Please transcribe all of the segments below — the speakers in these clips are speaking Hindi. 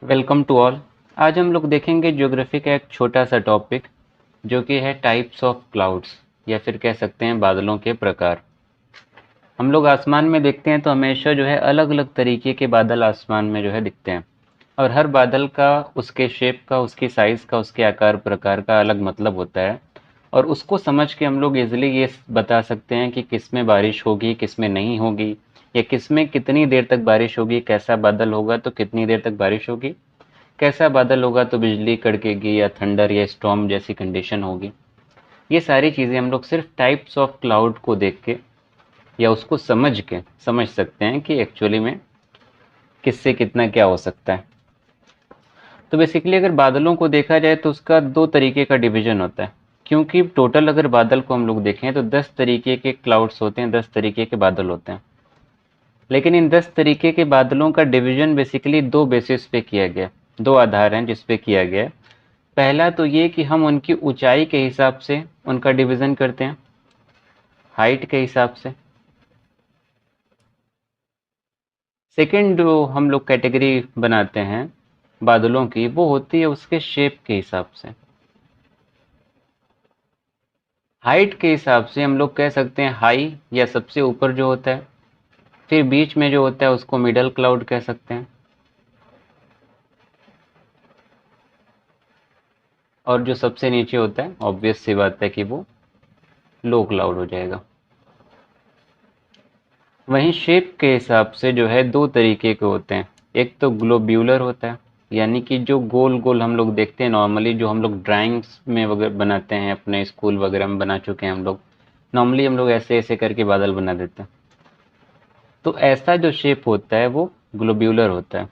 Welcome to all. आज हम लोग देखेंगे ज्योग्राफी का एक छोटा सा टॉपिक जो कि है टाइप्स ऑफ क्लाउड्स या फिर कह सकते हैं बादलों के प्रकार। हम लोग आसमान में देखते हैं तो हमेशा जो है अलग अलग तरीके के बादल आसमान में जो है दिखते हैं और हर बादल का उसके शेप का, उसकी साइज़ का, उसके आकार प्रकार का अलग मतलब होता है और उसको समझ के हम लोग इजीली ये बता सकते हैं कि किस में बारिश होगी, किस में नहीं होगी, या किस में कितनी देर तक बारिश होगी, कैसा बादल होगा तो कितनी देर तक बारिश होगी, कैसा बादल होगा तो बिजली कड़केगी या थंडर या स्टॉर्म जैसी कंडीशन होगी। ये सारी चीज़ें हम लोग सिर्फ टाइप्स ऑफ क्लाउड को देख के या उसको समझ के समझ सकते हैं कि एक्चुअली में किससे कितना क्या हो सकता है। तो बेसिकली अगर बादलों को देखा जाए तो उसका दो तरीके का डिवीजन होता है, क्योंकि टोटल अगर बादल को हम लोग देखें तो 10 तरीके के क्लाउड्स होते हैं, 10 तरीके के बादल होते हैं। लेकिन इन 10 तरीके के बादलों का डिवीजन बेसिकली दो बेसिस पे किया गया, दो आधार हैं जिस पे किया गया है। पहला तो ये कि हम उनकी ऊंचाई के हिसाब से उनका डिवीज़न करते हैं, हाइट के हिसाब से। सेकंड जो हम लोग कैटेगरी बनाते हैं बादलों की, वो होती है उसके शेप के हिसाब से। हाइट के हिसाब से हम लोग कह सकते हैं हाई या सबसे ऊपर जो होता है, फिर बीच में जो होता है उसको मिडल क्लाउड कह सकते हैं, और जो सबसे नीचे होता है ऑब्वियस सी बात है कि वो लो क्लाउड हो जाएगा। वहीं शेप के हिसाब से जो है दो तरीके के होते हैं। एक तो ग्लोब्यूलर होता है, यानी कि जो गोल गोल हम लोग देखते हैं नॉर्मली, जो हम लोग ड्राइंग्स में वगैरह बनाते हैं, अपने स्कूल वगैरह में बना चुके हैं हम लोग। नॉर्मली हम लोग ऐसे ऐसे करके बादल बना देते हैं। तो ऐसा जो शेप होता है वो ग्लोब्यूलर होता है।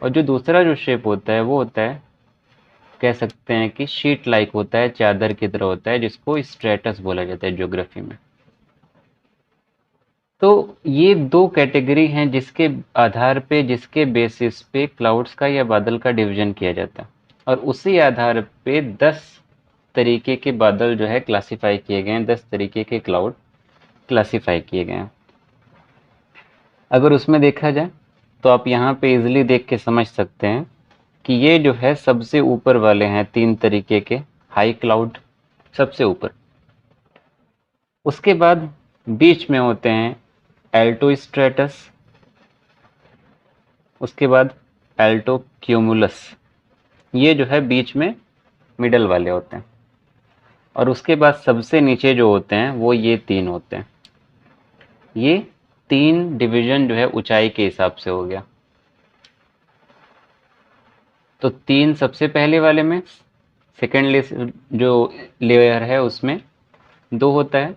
और जो दूसरा जो शेप होता है वो होता है, कह सकते हैं कि शीट लाइक होता है, चादर की तरह होता है, जिसको स्ट्रेटस बोला जाता है ज्योग्राफी में। तो ये दो कैटेगरी हैं जिसके आधार पे, जिसके बेसिस पे क्लाउड्स का या बादल का डिवीजन किया जाता है, और उसी आधार पे 10 तरीके के बादल जो है क्लासिफाई किए गए हैं, 10 तरीके के क्लाउड क्लासिफाई किए गए हैं। अगर उसमें देखा जाए तो आप यहाँ पे इजीली देख के समझ सकते हैं कि ये जो है सबसे ऊपर वाले हैं, तीन तरीके के हाई क्लाउड सबसे ऊपर। उसके बाद बीच में होते हैं एल्टो स्ट्रेटस, उसके बाद एल्टो क्यूमुलस, ये जो है बीच में मिडल वाले होते हैं। और उसके बाद सबसे नीचे जो होते हैं वो ये तीन होते हैं। ये तीन डिवीजन जो है ऊंचाई के हिसाब से हो गया। तो तीन सबसे पहले वाले में, सेकेंड जो लेयर है उसमें दो होता है,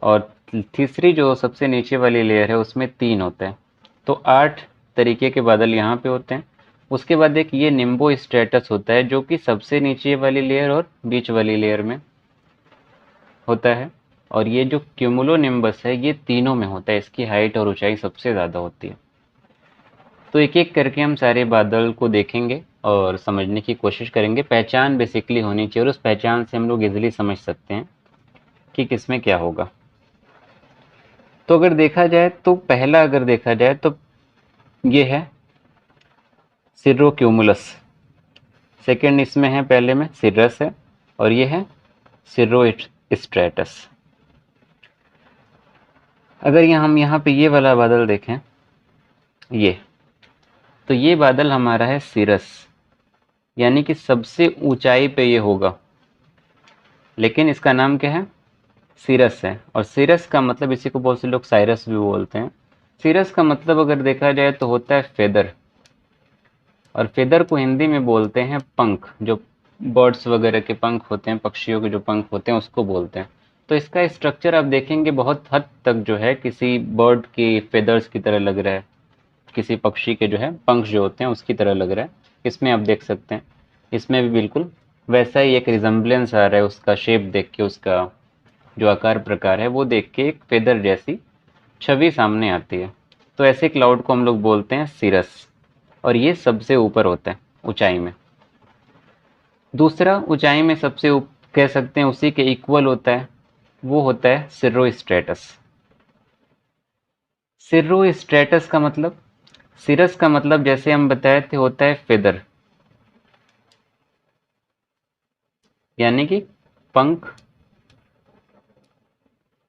और तीसरी जो सबसे नीचे वाली लेयर है उसमें तीन होता है। तो 8 तरीके के बादल यहाँ पे होते हैं। उसके बाद एक ये निम्बो स्ट्रेटस होता है जो कि सबसे नीचे वाली लेयर और बीच वाली लेयर में होता है। और ये जो क्यूमुलो निम्बस है ये तीनों में होता है, इसकी हाइट और ऊंचाई सबसे ज़्यादा होती है। तो एक एक करके हम सारे बादल को देखेंगे और समझने की कोशिश करेंगे। पहचान बेसिकली होनी चाहिए और उस पहचान से हम लोग इजीली समझ सकते हैं कि किसमें क्या होगा। तो अगर देखा जाए तो पहला, अगर देखा जाए तो ये है सिर्रोक्यूमुलस। सेकंड इसमें है, पहले में सिरस है, और ये है सिर्रो स्ट्रेटस। अगर हम यहाँ पे ये वाला बादल देखें, ये, तो ये बादल हमारा है सिरस, यानी कि सबसे ऊंचाई पे ये होगा, लेकिन इसका नाम क्या है, सिरस है। और सिरस का मतलब, इसी को बहुत से लोग साइरस भी बोलते हैं। सिरस का मतलब अगर देखा जाए तो होता है फेदर, और फेदर को हिंदी में बोलते हैं पंख। जो बर्ड्स वगैरह के पंख होते हैं, पक्षियों के जो पंख होते हैं उसको बोलते हैं। तो इसका स्ट्रक्चर आप देखेंगे बहुत हद तक जो है किसी बर्ड की फेदर्स की तरह लग रहा है, किसी पक्षी के जो है पंख जो होते हैं उसकी तरह लग रहा है। इसमें आप देख सकते हैं, इसमें भी बिल्कुल वैसा ही एक रिजम्बलेंस आ रहा है, उसका शेप देख के, उसका जो आकार प्रकार है वो देख के एक फेदर जैसी छवि सामने आती है। तो ऐसे क्लाउड को हम लोग बोलते हैं सिरस, और ये सबसे ऊपर होता है ऊंचाई में। दूसरा ऊंचाई में सबसे कह सकते हैं उसी के इक्वल होता है, वो होता है सिर्रो स्ट्रेटस। सिर्रो स्ट्रेटस का मतलब सिरस का मतलब जैसे हम बताए थे होता है फेदर, यानी कि पंख।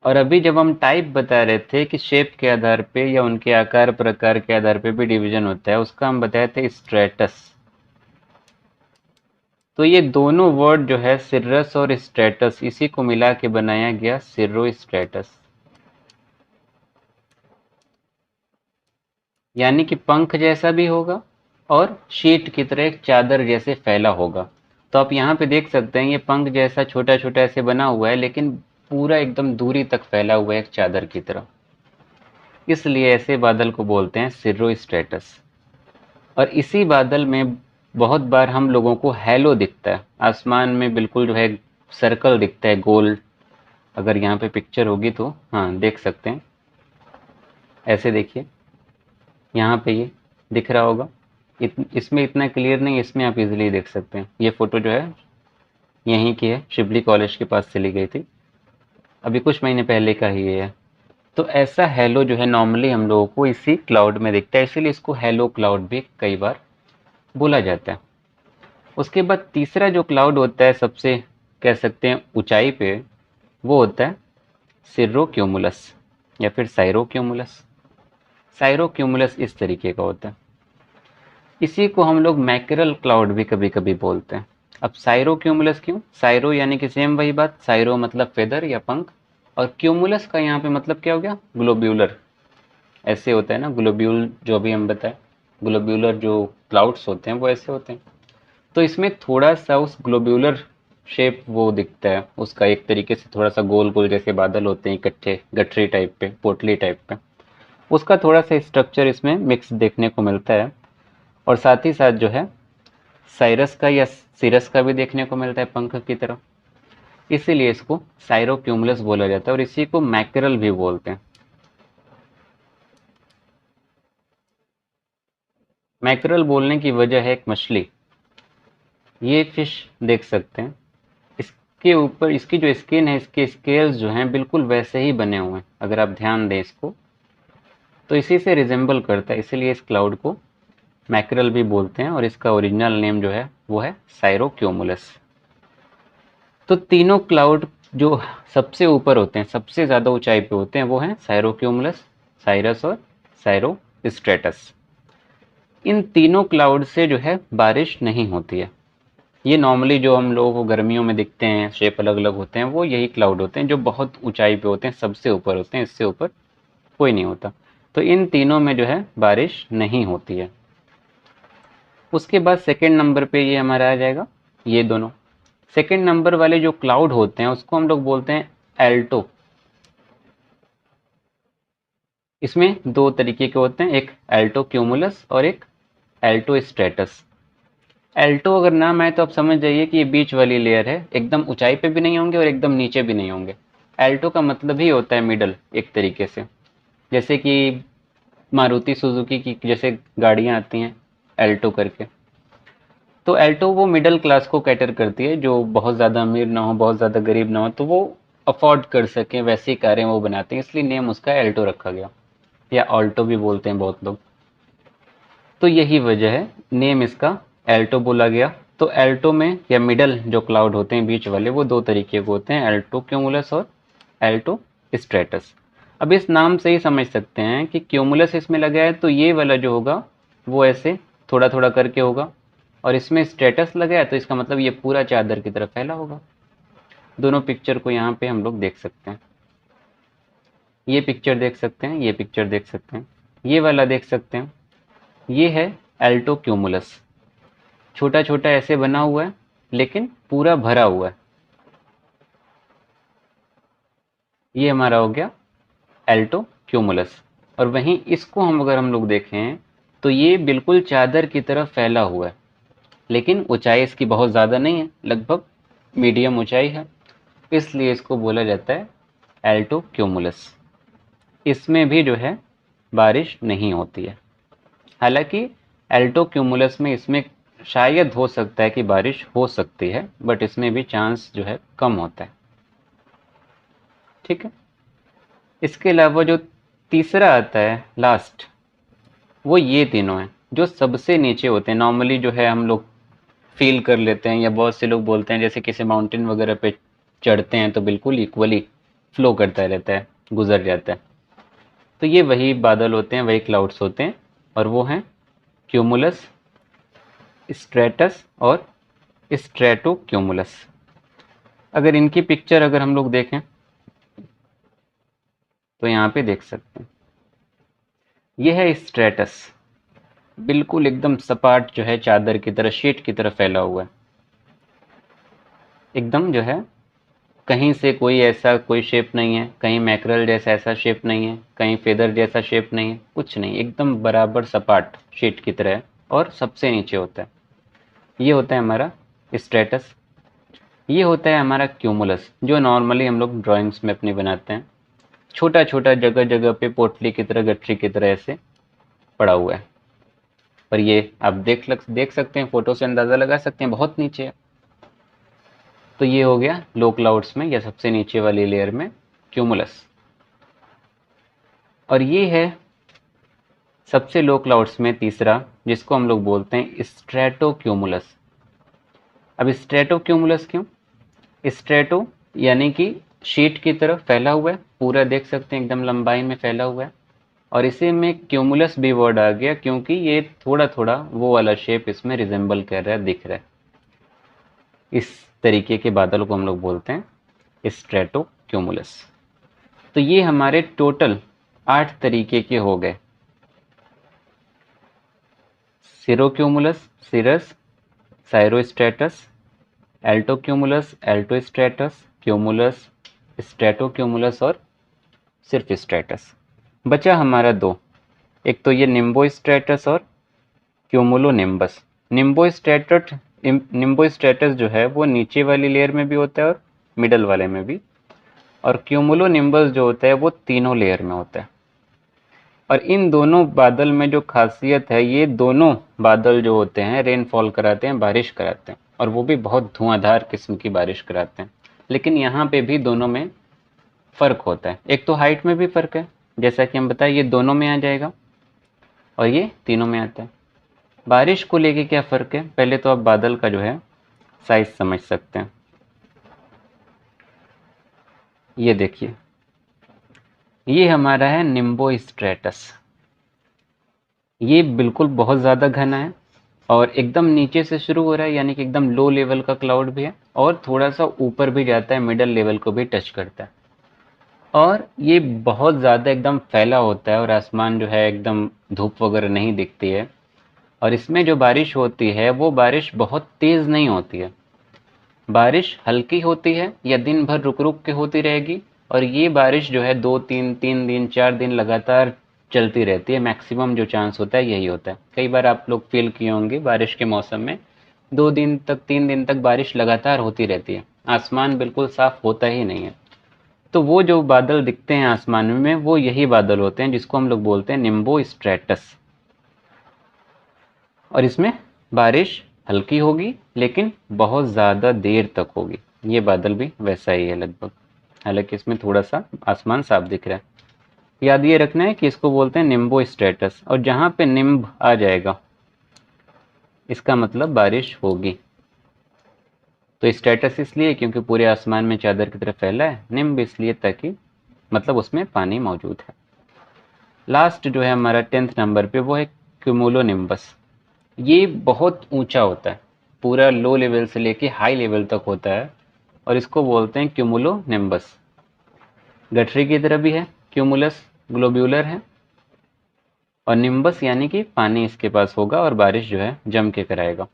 और अभी जब हम टाइप बता रहे थे कि शेप के आधार पे या उनके आकार प्रकार के आधार पे भी डिवीजन होता है, उसका हम बताए थे स्ट्रेटस। तो ये दोनों वर्ड जो है सिरस और स्ट्रेटस, इसी को मिला के बनाया गया सिर्रोस्ट्रेटस। यानी कि पंख जैसा भी होगा और शीट की तरह एक चादर जैसे फैला होगा। तो आप यहाँ पे देख सकते हैं ये पंख जैसा छोटा छोटा ऐसे बना हुआ है, लेकिन पूरा एकदम दूरी तक फैला हुआ है एक चादर की तरह। इसलिए ऐसे बादल को बोलते हैं सिर्रोस्ट्रेटस। और इसी बादल में बहुत बार हम लोगों को हैलो दिखता है आसमान में, बिल्कुल जो है सर्कल दिखता है गोल। अगर यहाँ पे पिक्चर होगी तो हाँ देख सकते हैं, ऐसे देखिए यहाँ पे ये दिख रहा होगा। इसमें इतना क्लियर नहीं, इसमें आप इजीली देख सकते हैं। ये फोटो जो है यहीं की है, शिवली कॉलेज के पास से ली गई थी, अभी कुछ महीने पहले का ही है। तो ऐसा हेलो जो है नॉर्मली हम लोगों को इसी क्लाउड में दिखता है, इसीलिए इसको हेलो क्लाउड भी कई बार बोला जाता है। उसके बाद तीसरा जो क्लाउड होता है सबसे, कह सकते हैं ऊंचाई पे, वो होता है सिर्रोक्यूमुलस या फिर साइरोक्यूमुलस। साइरोक्यूमुलस इस तरीके का होता है। इसी को हम लोग मैकेरल क्लाउड भी कभी कभी बोलते हैं। अब साइरोक्यूमुलस क्यों? साइरो यानी कि सेम वही बात, साइरो मतलब फेदर या पंख, और क्यूमुलस का यहाँ पे मतलब क्या हो गया? ग्लोब्यूलर। ऐसे होता है ना ग्लोब्यूल, जो भी हम बताएं ग्लोब्यूलर जो क्लाउड्स होते हैं वो ऐसे होते हैं। तो इसमें थोड़ा सा उस ग्लोब्यूलर शेप वो दिखता है उसका, एक तरीके से थोड़ा सा गोल गोल जैसे बादल होते हैं इकट्ठे, गठरी टाइप पे, पोटली टाइप पे, उसका थोड़ा सा स्ट्रक्चर इसमें मिक्स देखने को मिलता है। और साथ ही साथ जो है साइरस का या सिरस का भी देखने को मिलता है पंख की तरह, इसीलिए इसको साइरोक्यूमुलस बोला जाता है और इसी को मैकेरल भी बोलते हैं। मैकेरल बोलने की वजह है एक मछली, ये फिश देख सकते हैं, इसके ऊपर इसकी जो स्किन है, इसके स्केल्स जो हैं बिल्कुल वैसे ही बने हुए हैं। अगर आप ध्यान दें इसको तो इसी से रिजेंबल करता है, इसीलिए इस क्लाउड को मैकेरल भी बोलते हैं और इसका ओरिजिनल नेम जो है वो है साइरोक्यूमुलस। तो तीनों क्लाउड जो सबसे ऊपर होते हैं, सबसे ज़्यादा ऊंचाई पे होते हैं, वो हैं साइरोक्यूमुलस, साइरस और साइरोस्ट्रेटस। इन तीनों क्लाउड से जो है बारिश नहीं होती है। ये नॉर्मली जो हम लोगों को गर्मियों में दिखते हैं, शेप अलग अलग होते हैं, वो यही क्लाउड होते हैं जो बहुत ऊंचाई पे होते हैं, सबसे ऊपर होते हैं, इससे ऊपर कोई नहीं होता। तो इन तीनों में जो है बारिश नहीं होती है। उसके बाद सेकंड नंबर पे ये हमारा आ जाएगा, ये दोनों सेकंड नंबर वाले जो क्लाउड होते हैं उसको हम लोग बोलते हैं एल्टो। इसमें दो तरीके के होते हैं, एक एल्टो क्यूमुलस और एक एल्टो स्ट्रेटस। एल्टो अगर नाम आए तो आप समझ जाइए कि ये बीच वाली लेयर है, एकदम ऊंचाई पे भी नहीं होंगे और एकदम नीचे भी नहीं होंगे। एल्टो का मतलब ही होता है मिडल, एक तरीके से। जैसे कि मारुति सुजुकी की जैसे गाड़ियां आती हैं एल्टो करके, तो एल्टो वो मिडिल क्लास को कैटर करती है, जो बहुत ज़्यादा अमीर ना हो बहुत ज़्यादा गरीब ना हो, तो वो अफोर्ड कर सकें वैसी कारें वो बनाते हैं, इसलिए नेम उसका एल्टो रखा गया, या ऑल्टो भी बोलते हैं बहुत लोग। तो यही वजह है नेम इसका एल्टो बोला गया। तो एल्टो में या मिडल जो क्लाउड होते हैं बीच वाले, वो दो तरीके के होते हैं, एल्टो क्यूमुलस और एल्टो स्ट्रेटस। अब इस नाम से ही समझ सकते हैं कि क्यूमुलस इसमें लगा है तो ये वाला जो होगा वो ऐसे थोड़ा थोड़ा करके होगा, और इसमें स्ट्रेटस लगा है तो इसका मतलब ये पूरा चादर की तरफ फैला होगा। दोनों पिक्चर को यहाँ पे हम लोग देख सकते हैं, ये पिक्चर देख सकते हैं, ये पिक्चर देख सकते हैं, ये वाला देख सकते हैं। ये है एल्टो क्यूमुलस, छोटा छोटा ऐसे बना हुआ है लेकिन पूरा भरा हुआ है। ये हमारा हो गया एल्टो क्यूमुलस। और वहीं इसको हम अगर हम लोग देखें तो ये बिल्कुल चादर की तरह फैला हुआ है, लेकिन ऊंचाई इसकी बहुत ज़्यादा नहीं है, लगभग मीडियम ऊंचाई है, इसलिए इसको बोला जाता है एल्टो क्यूमुलस। इसमें भी जो है बारिश नहीं होती है। हालांकि एल्टो क्यूमुलस में इसमें शायद हो सकता है कि बारिश हो सकती है, बट इसमें भी चांस जो है कम होता है। ठीक है। इसके अलावा जो तीसरा आता है लास्ट, वो ये तीनों हैं जो सबसे नीचे होते हैं। नॉर्मली जो है हम लोग फील कर लेते हैं, या बहुत से लोग बोलते हैं जैसे किसी माउंटेन वगैरह पे चढ़ते हैं तो बिल्कुल इक्वली फ्लो करता रहता है, गुजर जाता है। तो ये वही बादल होते हैं, वही क्लाउड्स होते हैं, और वो हैं क्यूमुलस, स्ट्रेटस और स्ट्रेटोक्यूमुलस। अगर इनकी पिक्चर अगर हम लोग देखें तो यहाँ पे देख सकते हैं, ये है स्ट्रेटस, बिल्कुल एकदम सपाट जो है चादर की तरह, शीट की तरह फैला हुआ है, एकदम जो है कहीं से कोई ऐसा कोई शेप नहीं है, कहीं मैकरल जैसा ऐसा शेप नहीं है, कहीं फेदर जैसा शेप नहीं है, कुछ नहीं, एकदम बराबर सपाट शीट की तरह है, और सबसे नीचे होता है। ये होता है हमारा स्ट्रेटस। ये होता है हमारा क्यूमुलस, जो नॉर्मली हम लोग ड्राइंग्स में अपनी बनाते हैं, छोटा छोटा जगह जगह पे पोटली की तरह, गठरी की तरह ऐसे पड़ा हुआ है। पर ये आप देख सकते हैं, फोटो से अंदाज़ा लगा सकते हैं, बहुत नीचे है। तो ये हो गया लो क्लाउड्स में, या सबसे नीचे वाली लेयर में क्यूमुलस। और ये है सबसे लो क्लाउड्स में तीसरा, जिसको हम लोग बोलते हैं स्ट्रेटोक्यूमुलस। अब स्ट्रेटोक्यूमुलस क्यों? स्ट्रेटो यानी कि शीट की तरफ फैला हुआ है, पूरा देख सकते हैं एकदम लंबाई में फैला हुआ है। और इसी में क्यूमुलस भी वर्ड आ गया, क्योंकि ये थोड़ा थोड़ा वो वाला शेप इसमें रिजेंबल कर रहा है, दिख रहा है। इस तरीके के बादल को हम लोग बोलते हैं स्ट्रेटोक्यूमुलस। तो ये हमारे टोटल 8 तरीके के हो गए। सिरोक्यूमुलस, सिरस, साइरोस्ट्रेटस, एल्टोक्यूमुलस, एल्टोस्ट्रेटस, क्यूमुलस, स्ट्रेटोक्यूमुलस और सिर्फ स्ट्रेटस। बचा हमारा दो, एक तो ये निम्बोस्ट्रेटस और क्यूमुलोनिम्बस। निम्बोस्ट्रेटस जो है वो नीचे वाली लेयर में भी होता है और मिडल वाले में भी, और क्यूमुलोनिम्बस जो होता है वो तीनों लेयर में होता है। और इन दोनों बादल में जो खासियत है, ये दोनों बादल जो होते हैं रेनफॉल कराते हैं, बारिश कराते हैं, और वो भी बहुत धुआंधार किस्म की बारिश कराते हैं। लेकिन यहाँ पे भी दोनों में फ़र्क होता है। एक तो हाइट में भी फ़र्क है, जैसा कि हम बताएं, ये दोनों में आ जाएगा और ये तीनों में आता है। बारिश को लेके क्या फ़र्क है, पहले तो आप बादल का जो है साइज समझ सकते हैं। ये देखिए, ये हमारा है निम्बोस्ट्रेटस। ये बिल्कुल बहुत ज़्यादा घना है और एकदम नीचे से शुरू हो रहा है, यानी कि एकदम लो लेवल का क्लाउड भी है, और थोड़ा सा ऊपर भी जाता है, मिडल लेवल को भी टच करता है। और ये बहुत ज़्यादा एकदम फैला होता है, और आसमान जो है एकदम धूप वगैरह नहीं दिखती है। और इसमें जो बारिश होती है वो बारिश बहुत तेज़ नहीं होती है, बारिश हल्की होती है या दिन भर रुक रुक के होती रहेगी। और ये बारिश जो है 2 3 3 दिन 4 दिन लगातार चलती रहती है। मैक्सिमम जो चांस होता है यही होता है। कई बार आप लोग फील किए होंगे बारिश के मौसम में 2 दिन तक 3 दिन तक बारिश लगातार होती रहती है, आसमान बिल्कुल साफ होता ही नहीं है। तो वो जो बादल दिखते हैं आसमान में, वो यही बादल होते हैं जिसको हम लोग बोलते हैं निम्बो स्ट्रेटस। और इसमें बारिश हल्की होगी लेकिन बहुत ज़्यादा देर तक होगी। ये बादल भी वैसा ही है लगभग, हालांकि इसमें थोड़ा सा आसमान साफ दिख रहा है। याद ये रखना है कि इसको बोलते हैं निम्बो स्ट्रेटस, और जहाँ पे निम्ब आ जाएगा इसका मतलब बारिश होगी। तो स्ट्रेटस इसलिए क्योंकि पूरे आसमान में चादर की तरह फैला है, निम्ब इसलिए ताकि मतलब उसमें पानी मौजूद है। लास्ट जो है हमारा 10th नंबर पे वो है क्यूमुलोनिम्बस। ये बहुत ऊंचा होता है, पूरा लो लेवल से लेके हाई लेवल तक होता है, और इसको बोलते हैं क्यूमुलोनिम्बस। गठरी की तरह भी है, क्यूमुलस ग्लोब्यूलर है, और निम्बस यानी कि पानी इसके पास होगा और बारिश जो है जम के कराएगा।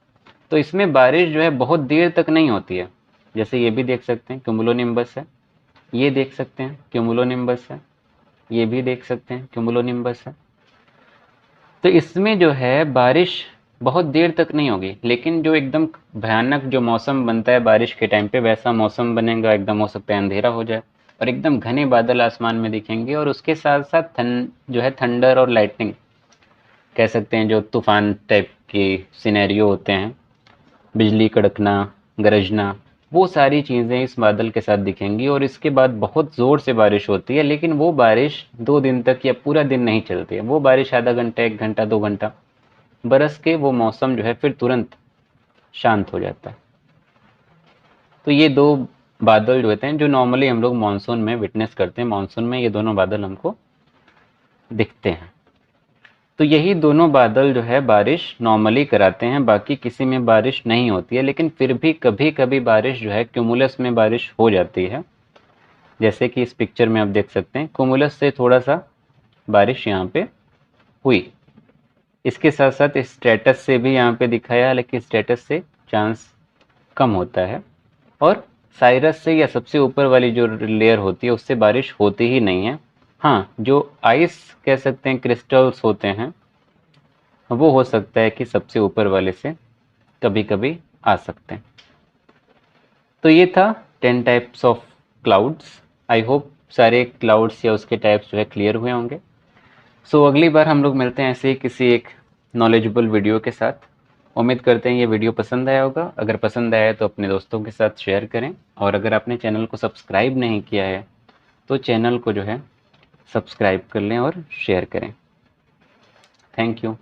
तो इसमें बारिश जो है बहुत देर तक नहीं होती है। जैसे ये भी देख सकते हैं क्यूमुलोनिम्बस है, ये देख सकते हैं क्यूमुलोनिम्बस है, ये भी देख सकते हैं क्यूमुलोनिम्बस है। तो इसमें जो है बारिश बहुत देर तक नहीं होगी, लेकिन जो एकदम भयानक जो मौसम बनता है बारिश के टाइम पे, वैसा मौसम बनेगा। एकदम हो सकता है अंधेरा हो जाए और एकदम घने बादल आसमान में दिखेंगे, और उसके साथ साथ जो है थंडर और लाइटनिंग कह सकते हैं, जो तूफान टाइप की सिनेरियो होते हैं, बिजली कड़कना, गरजना, वो सारी चीज़ें इस बादल के साथ दिखेंगी और इसके बाद बहुत ज़ोर से बारिश होती है, लेकिन वो बारिश 2 दिन तक या पूरा दिन नहीं चलती है। वो बारिश आधा घंटा, 1 घंटा, 2 घंटा बरस के वो मौसम जो है फिर तुरंत शांत हो जाता है। तो ये 2 बादल जो होते हैं जो नॉर्मली हम लोग मानसून में विटनेस करते हैं। मानसून में ये दोनों बादल हमको दिखते हैं। तो यही दोनों बादल जो है बारिश नॉर्मली कराते हैं, बाकी किसी में बारिश नहीं होती है। लेकिन फिर भी कभी-कभी बारिश जो है क्यूमुलस में बारिश हो जाती है। जैसे कि इस पिक्चर में आप देख सकते हैं, क्यूमुलस से थोड़ा-सा बारिश यहाँ पे हुई। इसके साथ-साथ स्ट्रेटस से भी यहाँ पे दिखाया है, लेकिन स्ट्रेटस से चांस कम होता है। और साइरस से या सबसे ऊपर वाली जो लेयर होती है उससे बारिश होती ही नहीं है। हाँ, जो आइस कह सकते हैं, क्रिस्टल्स होते हैं, वो हो सकता है कि सबसे ऊपर वाले से कभी-कभी आ सकते हैं। तो ये था 10 types of clouds. I hope सारे क्लाउड्स या उसके टाइप्स जो है क्लियर हुए होंगे। सो अगली बार हम लोग मिलते हैं ऐसे ही किसी एक नॉलेजेबल वीडियो के साथ। उम्मीद करते हैं ये वीडियो पसंद आया होगा। अगर पसंद आया है तो अपने दोस्तों के साथ शेयर करें, और अगर आपने चैनल को सब्सक्राइब नहीं किया है तो चैनल को जो है सब्सक्राइब कर लें और शेयर करें। Thank you.